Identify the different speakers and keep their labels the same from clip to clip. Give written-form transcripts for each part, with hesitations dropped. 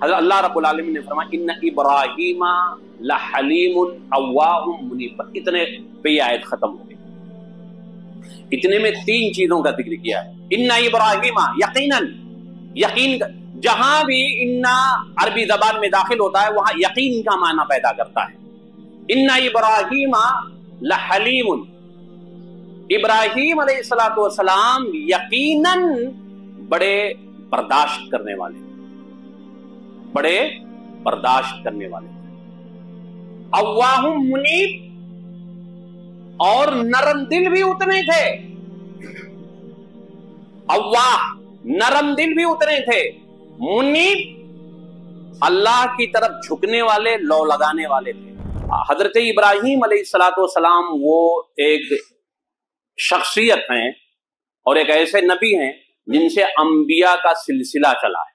Speaker 1: حضرت اللہ رب العالمین نے فرمایا ان ابراہیم لحلیم اواہ منیب، اتنے پہ یہ آیت ختم ہو گئی۔ اتنے میں 3 چیزوں کا ذکر کیا ہے۔ ان ابراہیم، یقیناً، یقین، جہاں بھی ان عربی زبان میں داخل ہوتا ہے وہاں یقین کا معنی پیدا کرتا ہے۔ ان ابراہیم لحلیم، ابراہیم علیہ الصلوۃ والسلام یقیناً بڑے برداشت کرنے والے، بڑے برداشت کرنے والے، اواہ منیب، اور نرم دل بھی اتنے تھے۔ اواہ، نرم دل بھی اتنے تھے، منیب، اللہ کی طرف جھکنے والے، لو لگانے والے تھے۔ حضرت ابراہیم علیہ الصلوۃ والسلام وہ ایک شخصیت ہیں اور ایک ایسے نبی ہیں جن سے انبیاء کا سلسلہ چلا ہے،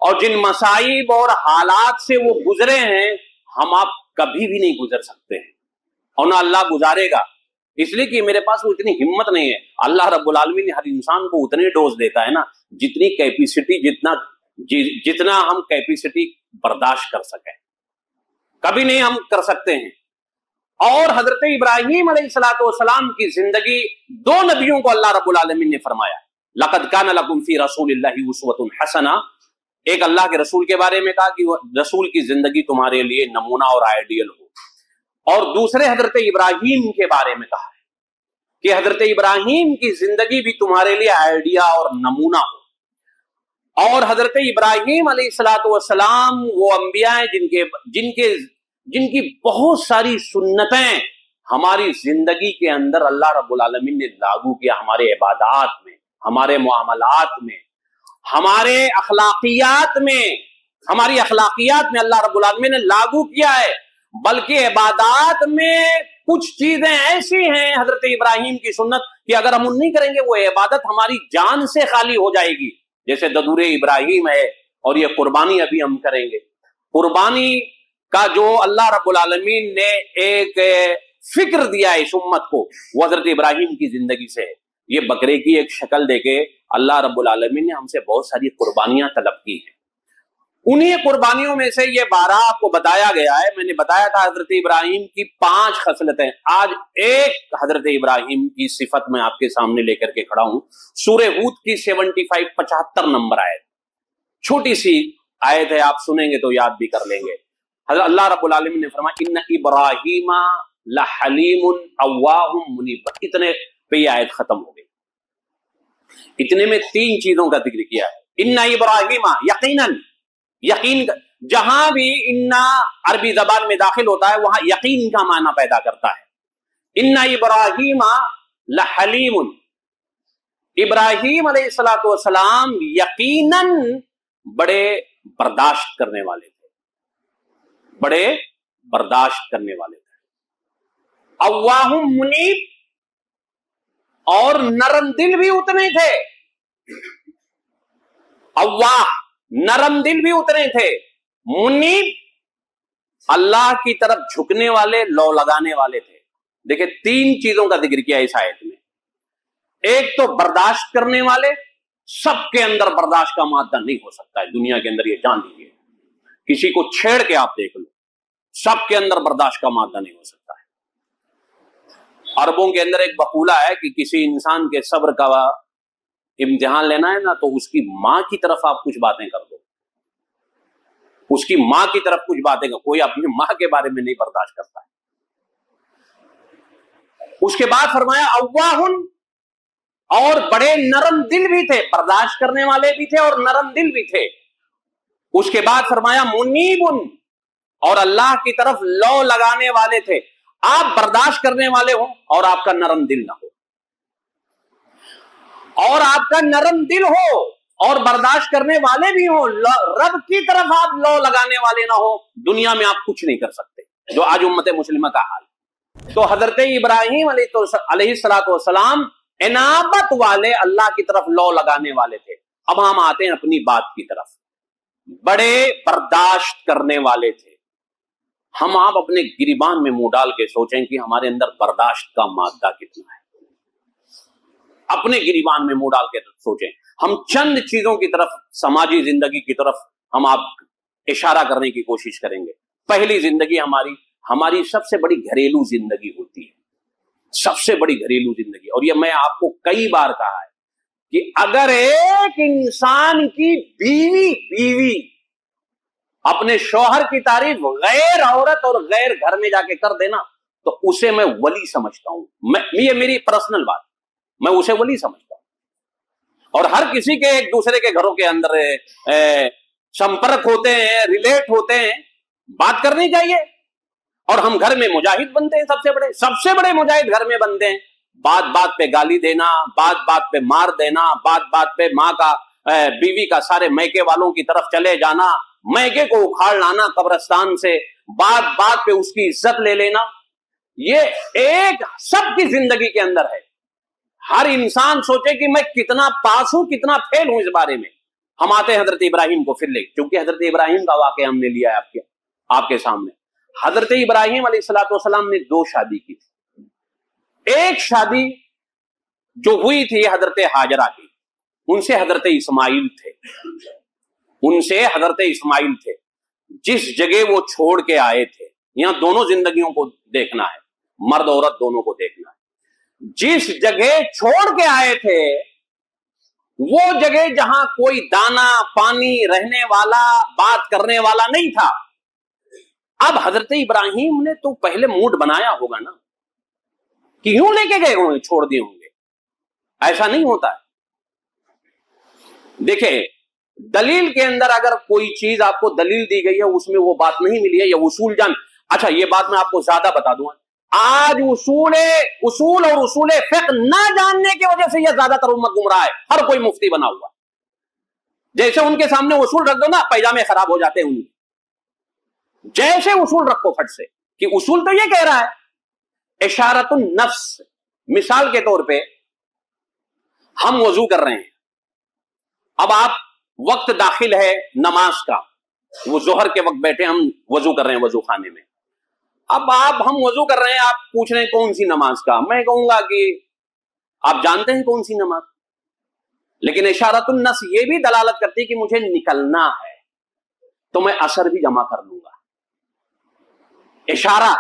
Speaker 1: اور جن مصائب اور حالات سے وہ گزرے ہیں ہم آپ کبھی بھی نہیں گزر سکتے ہیں، اور نہ اللہ گزارے گا، اس لیے کہ میرے پاس وہ اتنی ہمت نہیں ہے۔ اللہ رب العالمین نے ہر انسان کو اتنے ڈوز دیتا ہے نا جتنی کیپیسٹی، جتنا ہم کیپیسٹی برداشت کر سکیں، کبھی نہیں ہم کر سکتے ہیں۔ اور حضرت ابراہیم علیہ الصلوۃ والسلام کی زندگی 2 نبیوں کو اللہ رب العالمین نے فرمایا لقد کان لکم فی رسول اللہ اسوۃ حسنہ، ایک اللہ کے رسول کے بارے میں کہا کہ رسول کی زندگی تمہارے لیے نمونہ اور آئیڈیل ہو، اور دوسرے حضرت ابراہیم کے بارے میں کہا ہے کہ حضرت ابراہیم کی زندگی بھی تمہارے لیے آئیڈیا اور نمونہ ہو۔ اور حضرت ابراہیم علیہ الصلوۃ والسلام وہ انبیاء ہیں جن کی بہت ساری سنتیں ہماری زندگی کے اندر اللہ رب العالمین نے لاگو کیا، ہمارے عبادات میں، ہمارے معاملات میں، ہمارے اخلاقیات میں، ہماری اخلاقیات میں اللہ رب العالمین نے لاگو کیا ہے۔ بلکہ عبادات میں کچھ چیزیں ایسی ہیں حضرت ابراہیم کی سنت کہ اگر ہم ان نہیں کریں گے وہ عبادت ہماری جان سے خالی ہو جائے گی، جیسے ددور ابراہیم ہے، اور یہ قربانی ابھی ہم کریں گے۔ قربانی کا جو اللہ رب العالمین نے ایک فکر دیا ہے اس امت کو وہ حضرت ابراہیم کی زندگی سے ہے۔ یہ بکرے کی ایک شکل دے کے اللہ رب العالمین نے ہم سے بہت ساری قربانیاں طلب کی ہیں، انہیں قربانیوں میں سے یہ 12 آپ کو بتایا گیا ہے۔ میں نے بتایا تھا حضرت ابراہیم کی 5 خصلتیں، آج ایک حضرت ابراہیم کی صفت میں آپ کے سامنے لے کر کے کھڑا ہوں۔ سورہ ہود کی 75 نمبر آیت، چھوٹی سی آیت ہے، آپ سنیں گے تو یاد بھی کر لیں گے۔ حضرت اللہ رب العالمین نے فرمایا ان ابراہیم لحلیم اواہ منیب، اتنے پہ یہ آیت ختم ہو گئی۔ اتنے میں 3 چیزوں کا ذکر کیا ہے۔ ان ابراہیم، یقیناً، یقین، جہاں بھی ان عربی زبان میں داخل ہوتا ہے وہاں یقین کا معنی پیدا کرتا ہے۔ ان ابراہیم لحلیم، ابراہیم علیہ الصلوۃ والسلام یقیناً بڑے برداشت کرنے والے تھے، بڑے برداشت کرنے والے تھے، اواہ منیب، اور نرم دل بھی اتنے تھے۔ اواہ، نرم دل بھی اتنے تھے، منیب، اللہ کی طرف جھکنے والے، لو لگانے والے تھے۔ دیکھیں 3 چیزوں کا ذکر کیا اس آیت میں۔ ایک تو برداشت کرنے والے، سب کے اندر برداشت کا مادہ نہیں ہو سکتا ہے دنیا کے اندر، یہ جان لیجیے، کسی کو چھیڑ کے آپ دیکھ لو، سب کے اندر برداشت کا مادہ نہیں ہو سکتا ہے۔ عربوں کے اندر ایک مقولہ ہے کہ کسی انسان کے صبر کا امتحان لینا ہے نا تو اس کی ماں کی طرف آپ کچھ باتیں کر دو، اس کی ماں کی طرف کچھ باتیں کر، کوئی اپنی ماں کے بارے میں نہیں برداشت کرتا ہے۔ اس کے بعد فرمایا اواہن، اور بڑے نرم دل بھی تھے، برداشت کرنے والے بھی تھے اور نرم دل بھی تھے۔ اس کے بعد فرمایا منیبن، اور اللہ کی طرف لو لگانے والے تھے۔ آپ برداشت کرنے والے ہوں اور آپ کا نرم دل نہ ہو، اور آپ کا نرم دل ہو اور برداشت کرنے والے بھی ہوں، رب کی طرف آپ لو لگانے والے نہ ہو، دنیا میں آپ کچھ نہیں کر سکتے، جو آج امت مسلمہ کا حال۔ تو حضرت ابراہیم علیہ الصلوۃ والسلام انابت والے، اللہ کی طرف لو لگانے والے تھے۔ اب ہم آتے ہیں اپنی بات کی طرف، بڑے برداشت کرنے والے تھے۔ ہم آپ اپنے گریبان میں منہ ڈال کے سوچیں کہ ہمارے اندر برداشت کا مادہ کتنا ہے، اپنے گریبان میں منہ ڈال کے سوچیں۔ ہم چند چیزوں کی طرف، سماجی زندگی کی طرف हम आप इशारा करने की कोशिश करेंगे। पहली जिंदगी हमारी सबसे बड़ी घरेलू जिंदगी होती है, सबसे बड़ी घरेलू जिंदगी। और ये मैं आपको कई बार कहा है कि अगर एक इंसान की बीवी अपने शौहर की तारीफ गैर औरत और गैर घर में जाके कर देना तो उसे मैं वली समझता हूं। ये मेरी पर्सनल बात, मैं उसे वली समझता हूं। और हर किसी के एक दूसरे के घरों के अंदर संपर्क होते हैं, रिलेट होते हैं, बात करनी चाहिए। और हम घर में मुजाहिद बनते हैं, सबसे बड़े मुजाहिद घर में बनते हैं। बात बात पे गाली देना, बात बात पे मार देना, बात बात पे माँ का बीवी का सारे मैके वालों की तरफ चले जाना, मैके को उखाड़ लाना कब्रिस्तान से, बात बात पे उसकी इज्जत ले लेना, ये एक सबकी जिंदगी के अंदर है। हर इंसान सोचे कि मैं कितना पास हूं, कितना फेल हूं इस बारे में। हम आते हैं हजरत इब्राहिम को फिर ले, क्योंकि हजरत इब्राहिम का वाकया हमने लिया है आपके सामने। हजरत इब्राहिम अलैहिस्सलाम ने 2 शादी की थी। एक शादी जो हुई थी हजरत हाजरा की, उनसे हजरत इस्माइल थे। जिस जगह वो छोड़ के आए थे, यहां दोनों जिंदगियों को देखना है, मर्द औरत दोनों को देखना है। जिस जगह छोड़ के आए थे वो जगह जहां कोई दाना पानी रहने वाला, बात करने वाला नहीं था। अब हजरत इब्राहिम ने तो पहले मूड बनाया होगा ना कि यूं लेके गए होंगे, छोड़ दिए होंगे। ऐसा नहीं होता है। देखिए, दलील के अंदर अगर कोई चीज आपको दलील दी गई है, उसमें वो बात नहीं मिली है, या उसूल जान, अच्छा ये बात मैं आपको ज्यादा बता दूंगा, आज उसूल और उसूल फिक्र ना जानने की वजह से यह ज्यादातर उम्मत गुमराह है। हर कोई मुफ्ती बना हुआ, जैसे उनके सामने उसूल रख दो ना, पैजामे खराब हो जाते हैं उनके। जैसे उसूल रखो फट से कि उसूल तो ये कह रहा है, इशारतुन नफ्स। मिसाल के तौर पे हम वजू कर रहे हैं, अब आप वक्त दाखिल है नमाज का, वो जोहर के वक्त बैठे हम वजू कर रहे हैं वजू खाने में। अब हम वजू कर रहे हैं, आप पूछ रहे हैं कौन सी नमाज का, मैं कहूंगा कि आप जानते हैं कौन सी नमाज, लेकिन इशारतुन नफ्स ये भी दलालत करती है कि मुझे निकलना है तो मैं असर भी जमा कर लूंगा। इशारा,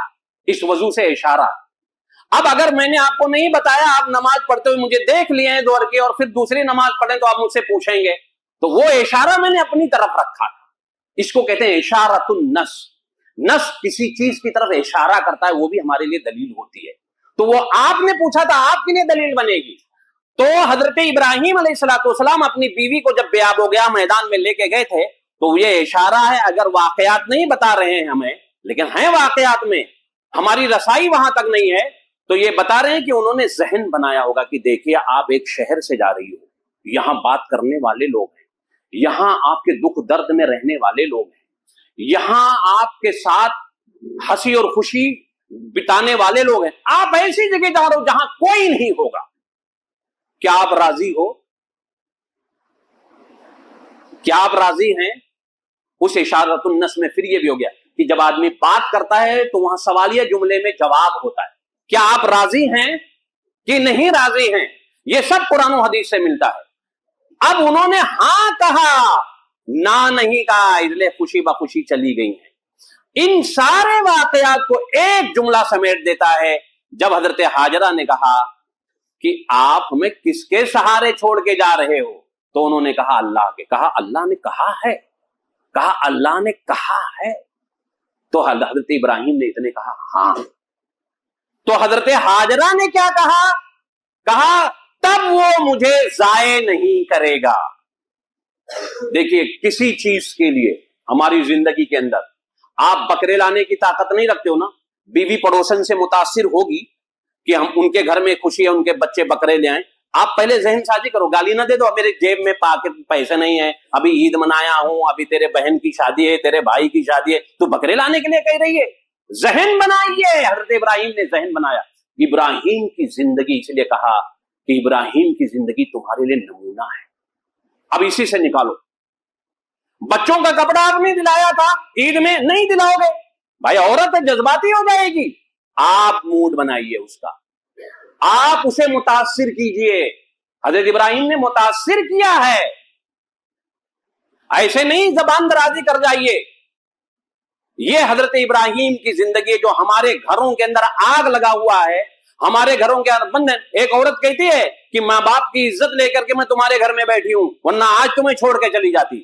Speaker 1: इस वजू से इशारा। अब अगर मैंने आपको नहीं बताया, आप नमाज पढ़ते हुए मुझे देख लिए हैं दोहर की, और फिर दूसरी नमाज पढ़ें तो आप मुझसे पूछेंगे, तो वो इशारा मैंने अपनी तरफ रखा था। इसको कहते हैं इशारतुन नस। नस किसी चीज की तरफ इशारा करता है, वो भी हमारे लिए दलील होती है। तो वो आपने पूछा था, आपके लिए दलील बनेगी। तो हजरत इब्राहिम अलैहिस्सलाम अपनी बीवी को जब बेआब हो गया मैदान में लेके गए थे, तो ये इशारा है। अगर वाकयात नहीं बता रहे हैं हमें, लेकिन हैं वाकयात में, हमारी रसाई वहां तक नहीं है, तो ये बता रहे हैं कि उन्होंने जहन बनाया होगा कि देखिए आप एक शहर से जा रही हो, यहां बात करने वाले लोग हैं, यहां आपके दुख दर्द में रहने वाले लोग हैं, यहां आपके साथ हंसी और खुशी बिताने वाले लोग हैं। आप ऐसी जगह जा रहे हो जहां कोई नहीं होगा, क्या आप राजी हो? क्या आप राजी हैं? उस इशारतुन नस में फिर ये भी हो गया कि जब आदमी बात करता है तो वहां सवालिया जुमले में जवाब होता है। क्या आप राजी हैं कि नहीं राजी हैं? ये सब कुरान और हदीस से मिलता है। अब उन्होंने हां कहा, ना नहीं कहा, इसलिए खुशी बखुशी चली गई हैं। इन सारे वाकयात को एक जुमला समेट देता है। जब हजरत हाजरा ने कहा कि आप हमें किसके सहारे छोड़ के जा रहे हो, तो उन्होंने कहा अल्लाह के। कहा अल्लाह ने कहा है? कहा अल्लाह ने कहा है? तो हजरत इब्राहिम ने इतने कहा हां। तो हजरत हाजरा ने क्या कहा? कहा तब वो मुझे जाये नहीं करेगा। देखिए, किसी चीज के लिए हमारी जिंदगी के अंदर आप बकरे लाने की ताकत नहीं रखते हो ना, बीवी पड़ोसन से मुतासिर होगी कि हम उनके घर में खुशी है, उनके बच्चे बकरे ले आए, आप पहले जहन साजी करो, गाली ना दे दो, मेरे जेब में पैसे नहीं है, अभी ईद मनाया हूं, अभी तेरे बहन की शादी है, तेरे भाई की शादी है, तो बकरे लाने के लिए कह रही है। जहन बनाइए। हजरत इब्राहिम ने जहन बनाया। इब्राहिम की जिंदगी, इसलिए कहा कि इब्राहिम की जिंदगी तुम्हारे लिए नमूना है। अब इसी से निकालो। बच्चों का कपड़ा आपने दिलाया था ईद में, नहीं दिलाओगे, भाई औरत जज्बाती हो जाएगी। आप मूड बनाइए उसका, आप उसे मुतासिर कीजिए। हजरत इब्राहिम ने मुतासिर किया है। ऐसे नहीं जबान दराजी कर जाइए। ये हजरत इब्राहिम की जिंदगी, जो हमारे घरों के अंदर आग लगा हुआ है, हमारे घरों के अंदर बंद है। एक औरत कहती है कि माँ बाप की इज्जत लेकर के मैं तुम्हारे घर में बैठी हूं, वरना आज तुम्हें छोड़ के चली जाती।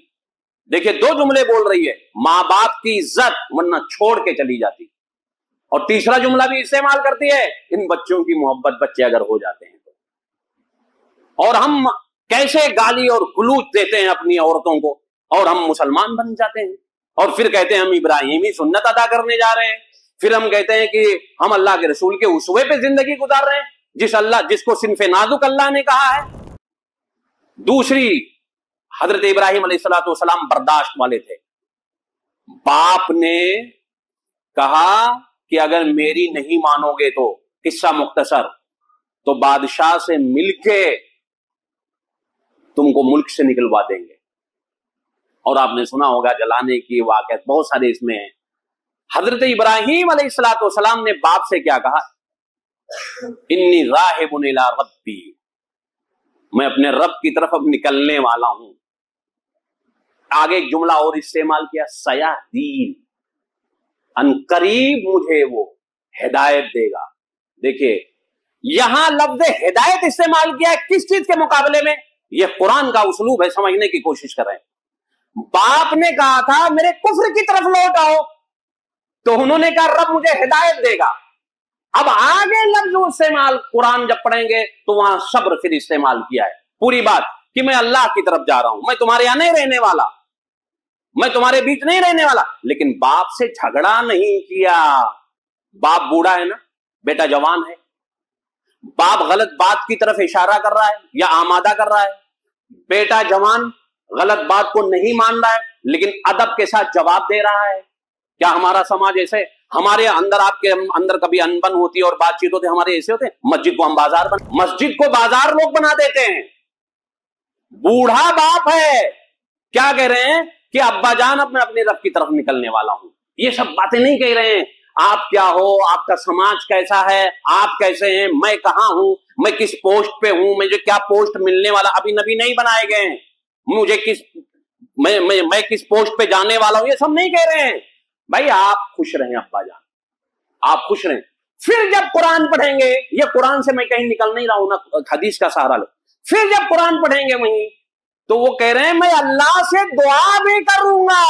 Speaker 1: देखिए, दो जुमले बोल रही है, माँ बाप की इज्जत वरना छोड़ के चली जाती। और तीसरा जुमला भी इस्तेमाल करती है, इन बच्चों की मोहब्बत बच्चे अगर हो जाते हैं तो। और हम कैसे गाली और गुलूच देते हैं अपनी औरतों को, और हम मुसलमान बन जाते हैं और फिर कहते हैं हम इब्राहिमी सुन्नत अदा करने जा रहे हैं। फिर हम कहते हैं कि हम अल्लाह के रसूल के उसवे पे जिंदगी गुजार रहे हैं, जिसको सिन्फे नाजुक अल्लाह ने कहा है। दूसरी, हजरत इब्राहिम अलैहिस्सलाम बर्दाश्त वाले थे। बाप ने कहा कि अगर मेरी नहीं मानोगे तो, किस्सा मुख्तसर, तो बादशाह से मिलके तुमको मुल्क से निकलवा देंगे। और आपने सुना होगा जलाने की वाक़यात बहुत सारे इसमें हैं। हजरत इब्राहिम अलैहिस्सलाम ने बाप से क्या कहा, इन्नी राहिबुन इला रब्बी, मैं अपने रब की तरफ अब निकलने वाला हूं। आगे एक जुमला और इस्तेमाल किया, सयादीन, अनकरीब मुझे वो हिदायत देगा। देखिए, यहां लफ्ज हिदायत इस्तेमाल किया है, किस चीज के मुकाबले में? यह कुरान का उसलूब है, समझने की कोशिश करें। बाप ने कहा था मेरे कुफ्र की तरफ लौट आओ, तो उन्होंने कहा रब मुझे हिदायत देगा। अब आगे लफ्ज इस्तेमाल कुरान जब पढ़ेंगे तो वहां सब्र फिर इस्तेमाल किया है। पूरी बात कि मैं अल्लाह की तरफ जा रहा हूं, मैं तुम्हारे यहां नहीं रहने वाला, मैं तुम्हारे बीच नहीं रहने वाला। लेकिन बाप से झगड़ा नहीं किया। बाप बूढ़ा है ना, बेटा जवान है। बाप गलत बात की तरफ इशारा कर रहा है या आमादा कर रहा है, बेटा जवान गलत बात को नहीं मान रहा है लेकिन अदब के साथ जवाब दे रहा है। क्या हमारा समाज ऐसे, हमारे अंदर आपके अंदर कभी अनबन होती है और बातचीत होती है, हमारे ऐसे होते हैं? मस्जिद को हम मस्जिद को बाजार लोग बना देते हैं। बूढ़ा बाप है, क्या कह रहे हैं कि अब्बा जान अब मैं अपने रब की तरफ निकलने वाला हूं। ये सब बातें नहीं कह रहे हैं। आप क्या हो, आपका समाज कैसा है, आप कैसे हैं, मैं कहां हूं, मैं किस पोस्ट पे हूं, मुझे क्या पोस्ट मिलने वाला, अभी नबी नहीं बनाए गए हैं, मुझे किस मैं किस पोस्ट पे जाने वाला हूं, ये सब नहीं कह रहे हैं। भाई आप खुश रहें अब्बा जान, आप खुश रहें। फिर जब कुरान पढ़ेंगे, ये कुरान से मैं कहीं निकल नहीं रहा हूं ना, हदीस का सहारा लो। फिर जब कुरान पढ़ेंगे वहीं, तो वो कह रहे हैं मैं अल्लाह से दुआ भी करूंगा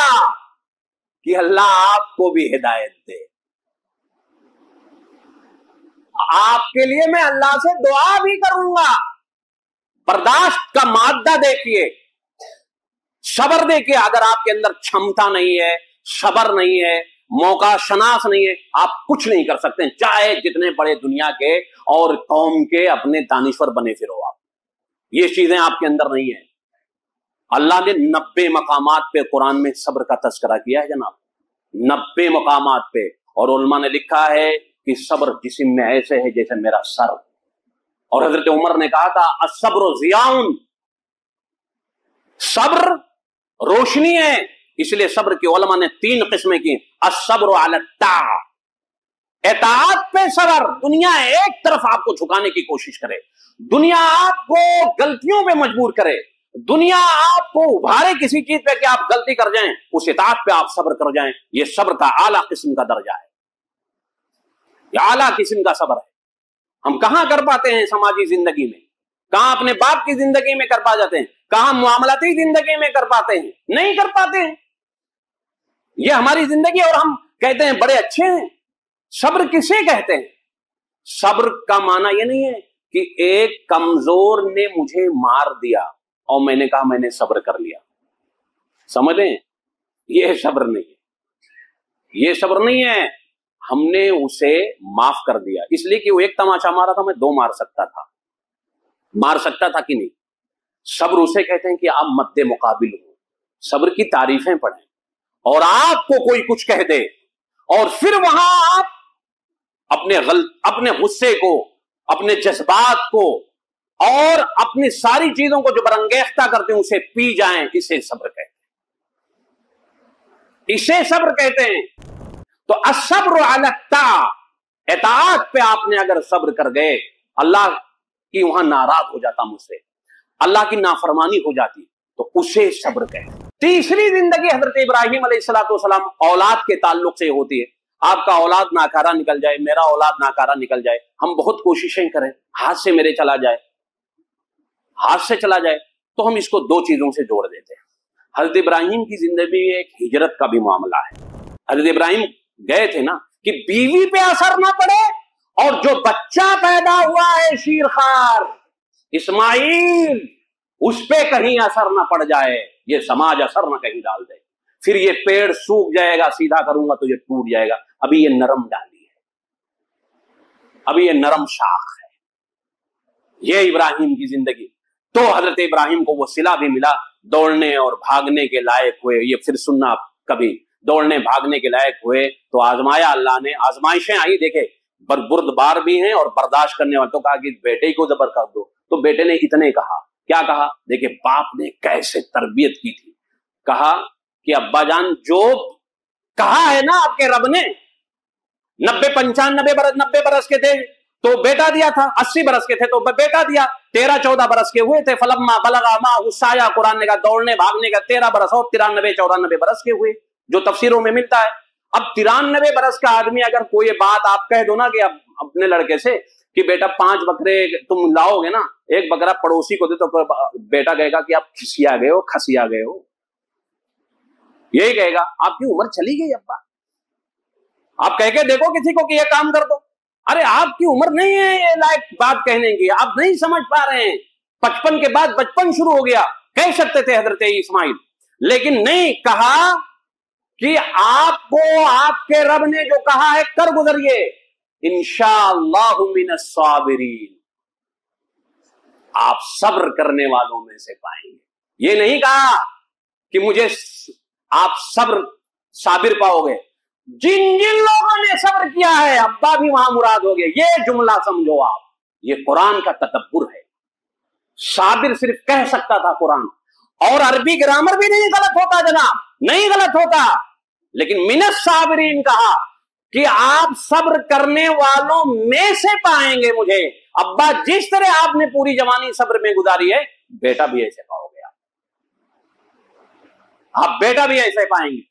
Speaker 1: कि अल्लाह आपको भी हिदायत दे। आपके लिए मैं अल्लाह से दुआ भी करूंगा। बर्दाश्त का मादा देखिए, सबर देखिए। अगर आपके अंदर क्षमता नहीं है, सबर नहीं है, मौका शनास नहीं है, आप कुछ नहीं कर सकते, चाहे जितने बड़े दुनिया के और कौम के अपने दानिश्वर बने फिरो आप। ये चीजें आपके अंदर नहीं है। अल्लाह ने 90 मकामात पे कुरान में सब्र का तस्करा किया है जनाब, 90 मकामात पे। और उलमा ने लिखा है कि सब्र जिस्म में ऐसे है जैसे मेरा सर। और हजरत उमर ने कहा था अस्सब्र ज़ियाउन, सब्र रोशनी है। इसलिए सब्र की उलमा ने 3 किस्में की, अस्सब्र अला ताअ, इताअत पे सब्र। दुनिया एक तरफ आपको झुकाने की कोशिश करे, दुनिया आपको गलतियों पे मजबूर करे, दुनिया आपको उभारे किसी चीज पे कि आप गलती कर जाएं, उस इताअत पे आप सब्र कर जाएं। ये सब्र का आला किस्म का दर्जा है, ये आला किस्म का सब्र है। हम कहां कर पाते हैं समाजी जिंदगी में, कहां अपने बाप की जिंदगी में कर पा जाते हैं, कहां मामलाती जिंदगी में कर पाते हैं? नहीं कर पाते हैं। ये हमारी जिंदगी, और हम कहते हैं बड़े अच्छे हैं। सब्र किसे कहते हैं? सब्र का माना यह नहीं है कि एक कमजोर ने मुझे मार दिया और मैंने कहा मैंने सब्र कर लिया। समझ रहे हैं? यह सब्र नहीं है, यह सब्र नहीं है। हमने उसे माफ कर दिया, इसलिए कि वो एक तमाचा मारा था, मैं 2 मार सकता था, मार सकता था कि नहीं। सब्र उसे कहते हैं कि आप मद्दे मुकाबिल हो, सब्र की तारीफें पढ़ें, और आपको कोई कुछ कह दे और फिर वहां आप अपने गुस्से को, अपने जज्बात को और अपनी सारी चीजों को जो बरंगेख्ता करते हैं उसे पी जाएं, इसे सब्र कहते हैं, इसे सब्र कहते हैं। तो अस्सब्र अला ताअ, इताअत पे आपने अगर सब्र कर गए, अल्लाह की वहां नाराज हो जाता मुझसे, अल्लाह की नाफरमानी हो जाती, तो उसे सब्र कहते हैं। तीसरी जिंदगी हजरत इब्राहिम अलैहिस्सलाम औलाद के ताल्लुक से होती है। आपका औलाद नाकारा निकल जाए, मेरा औलाद नाकारा निकल जाए, हम बहुत कोशिशें करें, हाथ से मेरे चला जाए, हाथ से चला जाए, तो हम इसको दो चीजों से जोड़ देते हैं। हजरत इब्राहिम की जिंदगी में एक हिजरत का भी मामला है। हजरत इब्राहिम गए थे ना कि बीवी पे असर ना पड़े, और जो बच्चा पैदा हुआ है शीरखार इस्माइल, उस पे कहीं असर ना पड़ जाए, ये समाज असर ना कहीं डाल दे, फिर ये पेड़ सूख जाएगा, सीधा करूंगा तो ये टूट जाएगा। अभी ये नरम डाली है, अभी ये नरम शाख है, ये इब्राहिम की जिंदगी। तो हजरत इब्राहिम को वो सिला भी मिला, दौड़ने और भागने के लायक हुए। ये फिर सुनना आप कभी, दौड़ने भागने के लायक हुए तो आजमाया अल्लाह ने, आजमाइशें आई, देखे बुर्दबार भी हैं और बर्दाश्त करने वाले। तो कहा कि बेटे को जबर कर दो, तो बेटे ने इतने कहा, क्या कहा, देखिए बाप ने कैसे तरबियत की थी। कहा कि अब्बा जान, जो कहा है ना आपके रब ने, 90 बरस के थे तो बेटा दिया था, 80 बरस के थे तो बेटा दिया, 13-14 बरस के हुए थे, फलम्मा बलगा मा हुसाया, कुरान ने कहा दौड़ने भागने का 13 बरस और 93-94 बरस के हुए, जो तफसीरों में मिलता है। अब 93 बरस का आदमी अगर कोई बात आप कह दो ना कि अब अपने लड़के से कि बेटा 5 बकरे तुम लाओगे ना, एक बकरा पड़ोसी को दे, तो बेटा कहेगा कि आप खिसिया गए हो, खसिया गए हो, यही कहेगा। आपकी उम्र चली गई अब्बा, आप कह के देखो किसी को कि ये काम कर दो, अरे आपकी उम्र नहीं है ये लायक बात कहने की, आप नहीं समझ पा रहे हैं, 55 के बाद बचपन शुरू हो गया, कह सकते थे हजरत इस्माइल, लेकिन नहीं कहा कि आपको आपके रब ने जो कहा है कर गुजरिए, इंशाअल्लाहु मिनस साबिरीन, आप सब्र करने वालों में से पाएंगे। ये नहीं कहा कि मुझे आप सब्र साबिर पाओगे, जिन जिन लोगों ने सब्र किया है अब्बा भी वहां मुराद हो गए। ये जुमला समझो आप, ये कुरान का तदब्बुर है। साबिर सिर्फ कह सकता था कुरान, और अरबी ग्रामर भी नहीं गलत होता जनाब, नहीं गलत होता, लेकिन मिनस साबिरीन कहा कि आप सब्र करने वालों में से पाएंगे मुझे। अब्बा जिस तरह आपने पूरी जवानी सब्र में गुजारी है, बेटा भी ऐसे पाओगे आप बेटा भी ऐसे पाएंगे।